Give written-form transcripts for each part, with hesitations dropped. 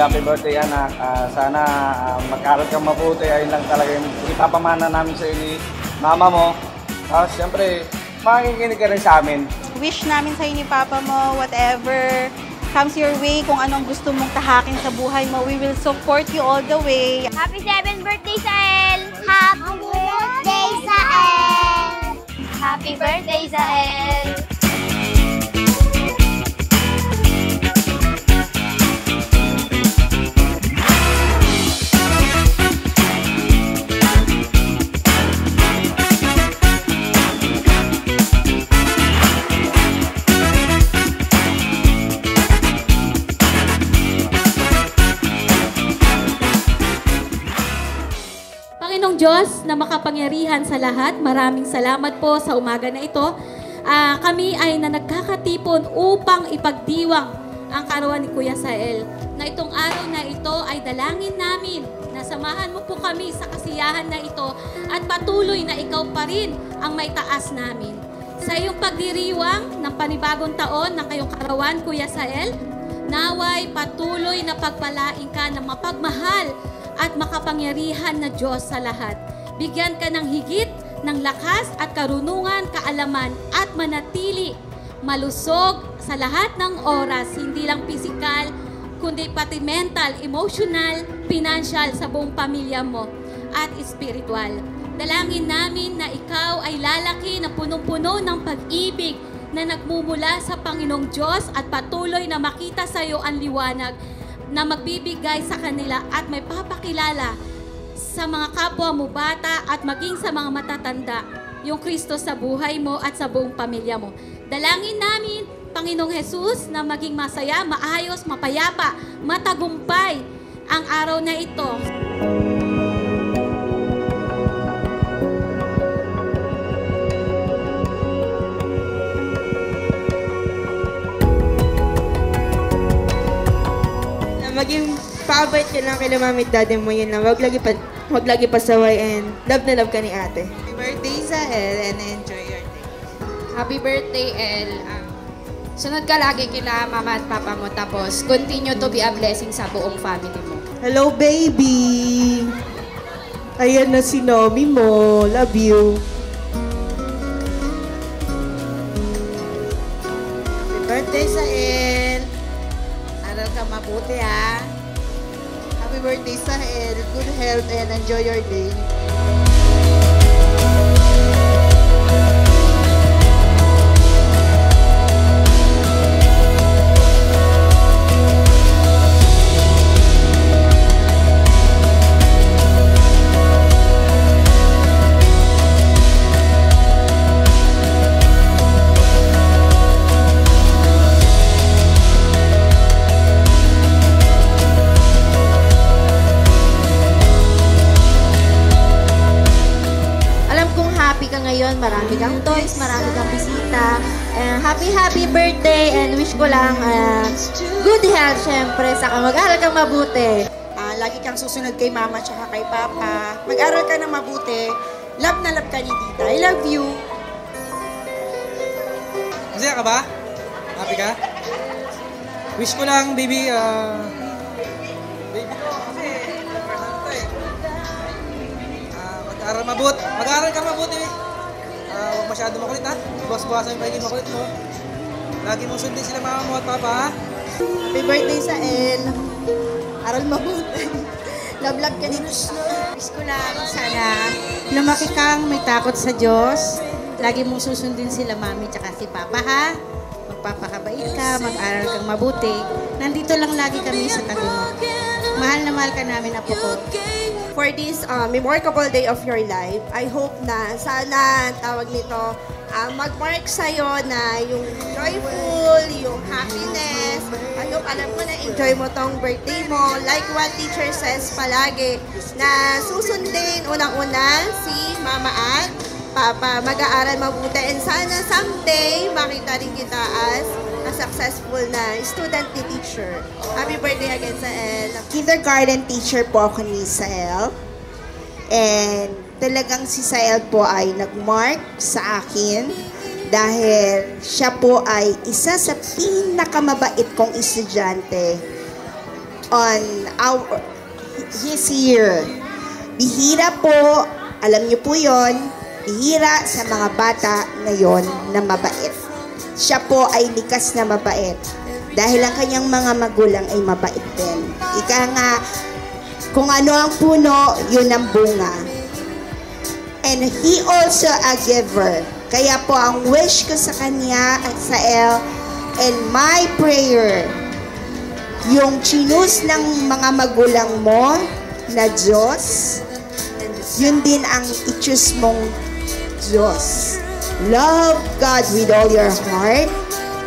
happy birthday anak. Sana mag-aral kang mabuti. Ayun lang talaga yung ipapamana namin sa iyo ni mama mo. Siyempre, makikinig ka rin sa amin. Wish namin sa iyo ni Papa mo, whatever comes your way, kung anong gusto mong tahakin sa buhay mo, we will support you all the way. Happy 7th birthday, Sael! Happy birthday, Sael! Happy birthday, Sael! Panginoong Diyos na makapangyarihan sa lahat, maraming salamat po sa umaga na ito. Kami ay nagkakatipon upang ipagdiwang ang karawan ni Kuya Sael. Na itong araw na ito ay dalangin namin na samahan mo po kami sa kasiyahan na ito at patuloy na ikaw pa rin ang may taas namin. Sa iyong pagdiriwang ng panibagong taon ng kayong karawan, Kuya Sael, naway patuloy na pagpalain ka ng mapagmahal at makapangyarihan na Diyos sa lahat. Bigyan ka ng higit ng lakas at karunungan, kaalaman at manatili malusog sa lahat ng oras, hindi lang pisikal, kundi pati mental, emotional, financial sa buong pamilya mo at spiritual. Dalangin namin na ikaw ay lalaki na punong-puno ng pag-ibig na nagmumula sa Panginoong Diyos at patuloy na makita sa iyo ang liwanag na magbibigay sa kanila at may papakilala sa mga kapwa mo bata at maging sa mga matatanda yung Kristo sa buhay mo at sa buong pamilya mo. Dalangin namin, Panginoong Jesus, na maging masaya, maayos, mapayapa, matagumpay ang araw na ito. Maging pa-abait ka lang kay mami at daddy mo, yun na. Wag lagi pasaway and love na love ka ni ate. Happy birthday, Sael, and enjoy your day. Happy birthday, El. Sunod ka lagi kila mama at papa mo, tapos continue to be a blessing sa buong family mo. Hello, baby! Ayan na si Nomi mo. Love you. Happy birthday, Sael. Aral ka mabuti, ha? Happy birthday, Sael. Good health and enjoy your day. Ngayon, marami kang toys, marami kang bisita. Happy birthday and wish ko lang good health syempre, saka mag-aral kang mabuti. Lagi kang susunod kay mama at kay papa. Mag-aral ka na mabuti. Love na love ka ni tita. I love you. Masaya ka ba? Happy ka? Wish ko lang, baby, baby ko, kasi mag-aral ka mabuti. Huwag masyado makulit, ha? Buwas-buwasan yung pagiging makulit mo. Lagi mong sundin sila mama mo at papa, ha? Happy birthday, Sael. Aral mabuti. Love ka din. Wish ko lang sana lumaki kang may takot sa Diyos. Lagi mong susundin sila mami tsaka si papa, ha? Magpapakabait ka, mag-aral kang mabuti. Nandito lang lagi kami sa tabi mo. Mahal na mahal ka namin, apo ko. For this memorable day of your life, I hope na sana tawag nito, mag-mark sa'yo na yung joyful, yung happiness. I hope alam mo na enjoy mo tong birthday mo. Like what teacher says palagi, na susundin unang-una si mama at papa, mag-aaral mabuti. And sana someday makita rin kita as a successful na student ni teacher. Happy birthday again, Sael. Kindergarten teacher po ako ni Sael. And talagang si Sael po ay nag-mark sa akin dahil siya po ay isa sa pinakamabait kong estudyante. on his year. Bihira po, alam niyo po yon, bihira sa mga bata ngayon na mabait. Siya po ay likas na mabait dahil ang kanyang mga magulang ay mabait din. Ika nga, kung ano ang puno, yun ang bunga. And he also a giver. Kaya po ang wish ko sa kanya at sa El, and my prayer, yung chinus ng mga magulang mo na Diyos, yun din ang i-choose mong Diyos. Love God with all your heart.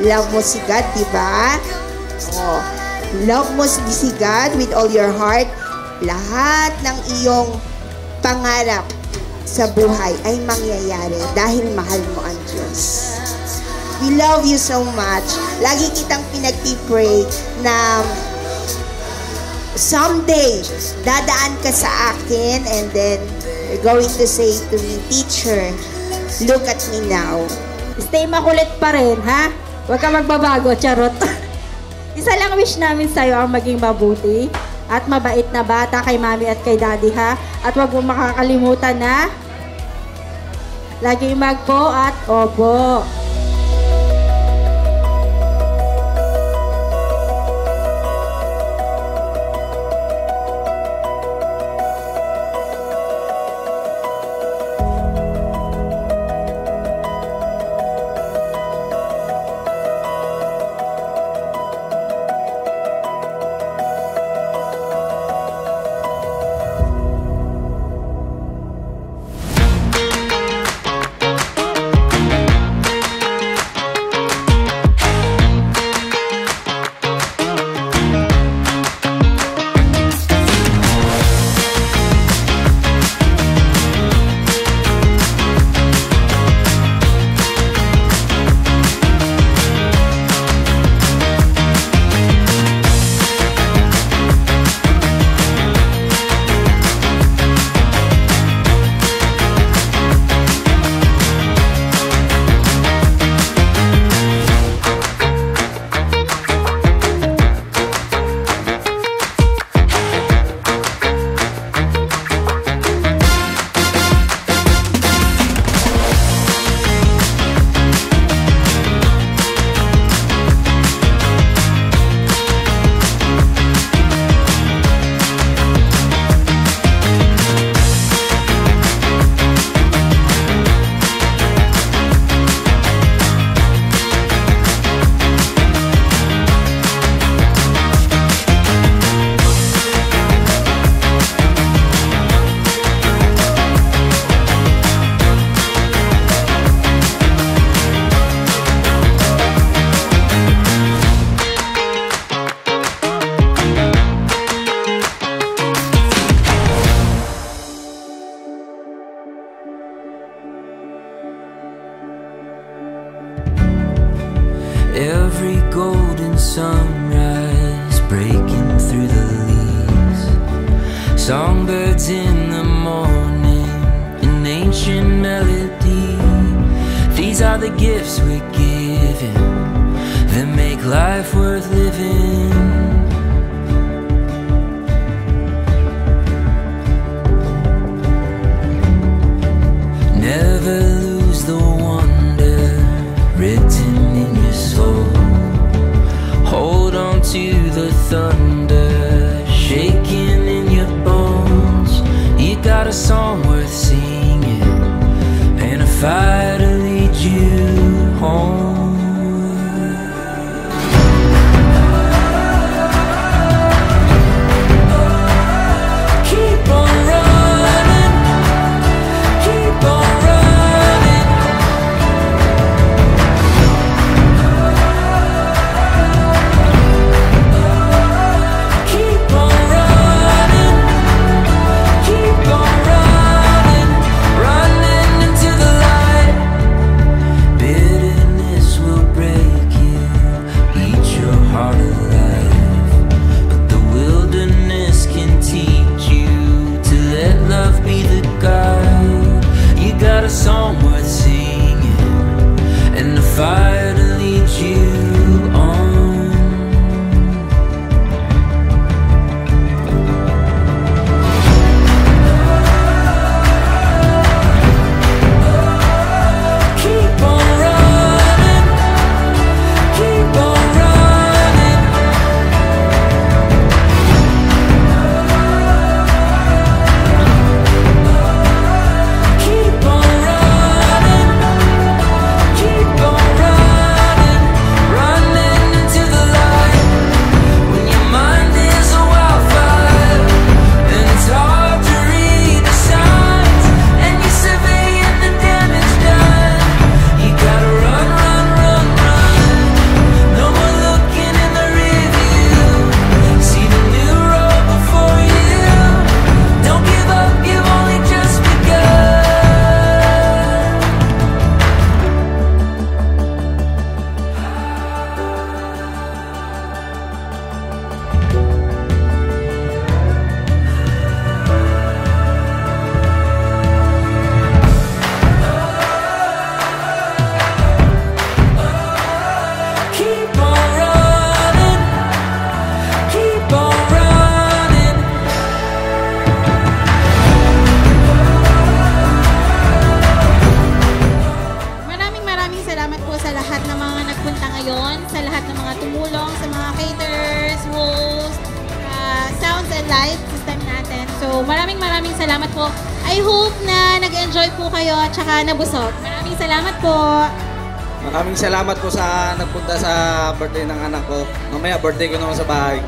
Love mo si God, di ba? Oh. Love mo si God with all your heart. Lahat ng iyong pangarap sa buhay ay mangyayari dahil mahal mo ang Diyos. We love you so much. Lagi kitang pinagpipray na someday, dadaan ka sa akin and then you're going to say to me, Teacher, look at me now. Stay makulit pa rin, ha? Huwag ka magbabago, charot. Isa lang wish namin sa'yo ang maging mabuti at mabait na bata kay mami at kay daddy, ha? At huwag mo makakalimutan na laging magpo at opo. Every golden sunrise breaking through the leaves, songbirds in the morning, an ancient melody. These are the gifts we're given that make life worth living. Never lose the wonder written in your soul. Hold on to the thunder shaking in your bones. You got a song worth singing and a fire to lead you home. Keep on running, keep on running. I hope na nag-enjoy po kayo at saka nabusog. Maraming salamat po. Maraming salamat po sa nagpunta sa birthday ng anak ko. Mamaya birthday ko naman sa bahay.